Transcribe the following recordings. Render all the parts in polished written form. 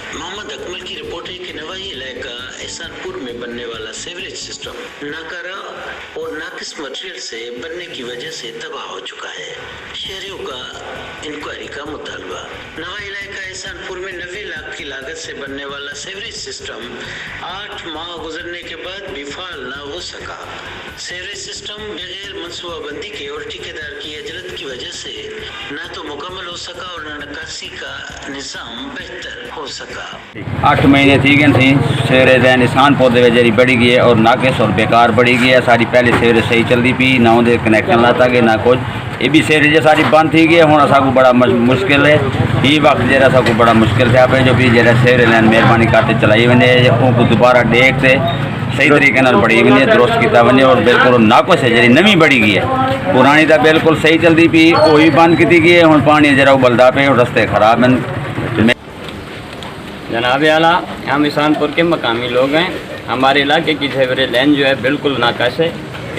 मोहम्मद अकमल की रिपोर्ट है कि नवाई इलाका एहसानपुर में बनने वाला सीवरेज सिस्टम नाकारा और नाकिस मटेरियल से बनने की वजह से तबाह हो चुका है। शहरियों का इंक्वायरी का मुतालबा। नवाई इलाका एहसानपुर में 90 लाख की लागत से बनने वाला सीवरेज सिस्टम 8 माह गुजरने के बाद भी फाल न हो सका। सीवरेज सिस्टम बगैर मनसूबाबंदी के और ठेकेदार की अजरत की वजह से न तो मुकम्मल हो सका और न निकासी का निज़ाम बेहतर हो सका। 8 महीने थी गए थी सीवरेज एहसानपुर दे जी बढ़ी गई है और नाकिस और बेकार बढ़ी गई है। सारी पहले सीवरेज सही चलती पी ना उनके कनैक्शन लाता गया ना कुछ। ये भी सीवरेज सारी बंद थी गई हूँ असा को बड़ा मुश्किल है। ये वक्त जरा असा को बड़ा मुश्किल था पे जो भी जरा सीवरेज लाइन मेहरबानी करते चलाई वने उनको दोबारा डेक से सही तरीके नाल बढ़ी वने दुरुस्त किया वने और बिल्कुल नाकिस है जी नवी बढ़ी गई है। पुरानी तो बिल्कुल सही चलती पी वो भी बंद की गई है। हूँ पानी जरा उबलता पे रस्ते खराब हैं। जनाब आला हम एहसानपुर के मकामी लोग हैं। हमारे इलाके की सीवरेज लाइन जो है बिल्कुल नाकास है।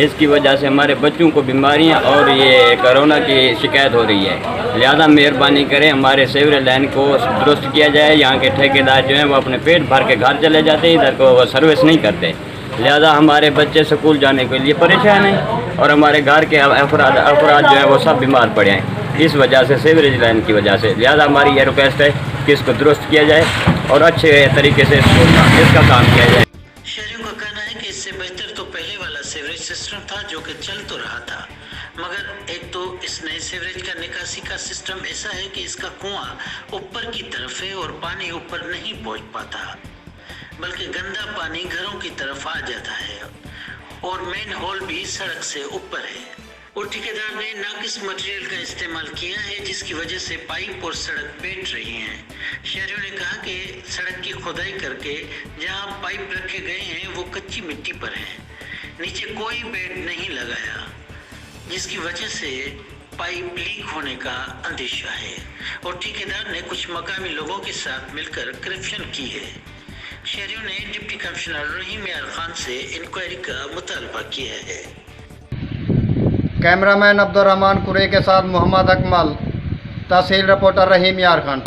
इसकी वजह से हमारे बच्चों को बीमारियां और ये कोरोना की शिकायत हो रही है। लिहाजा मेहरबानी करें हमारे सीवरेज लाइन को दुरुस्त किया जाए। यहाँ के ठेकेदार जो हैं वो अपने पेट भर के घर चले जाते हैं, इधर को वो सर्विस नहीं करते। लिहाजा हमारे बच्चे स्कूल जाने के लिए परेशान हैं और हमारे घर के अफराद जो हैं वो सब बीमार पड़े हैं इस वजह से सीवरेज लाइन की वजह से। लिहाजा हमारी ये रिक्वेस्ट है कि इसको दुरुस्त किया जाए और अच्छे तरीके से इसका काम किया जाए। शहरियों का कहना है कि इससे बेहतर तो पहले वाला सीवरेज सिस्टम था जो कि चल तो रहा था, मगर एक तो इस नए सीवरेज का निकासी का सिस्टम ऐसा है कि इसका कुआं ऊपर की तरफ है और पानी ऊपर नहीं पहुंच पाता, बल्कि गंदा पानी घरों की तरफ आ जाता है और मेन होल भी सड़क से ऊपर है। और ठेकेदार ने नाकिस मटेरियल का इस्तेमाल किया है जिसकी वजह से पाइप और सड़क बैठ रही हैं। शहरियों ने कहा कि सड़क की खुदाई करके जहां पाइप रखे गए हैं वो कच्ची मिट्टी पर है, नीचे कोई बेड नहीं लगाया जिसकी वजह से पाइप लीक होने का अंदेशा है। और ठेकेदार ने कुछ मकामी लोगों के साथ मिलकर करप्शन की है। शहरियों ने डिप्टी कमिश्नर रहीम यार खान से इंक्वायरी का मुतालबा किया है। कैमरामैन अब्दुल रहमान कुरे के साथ मोहम्मद अकमल, तहसील रिपोर्टर रहीम यार खान।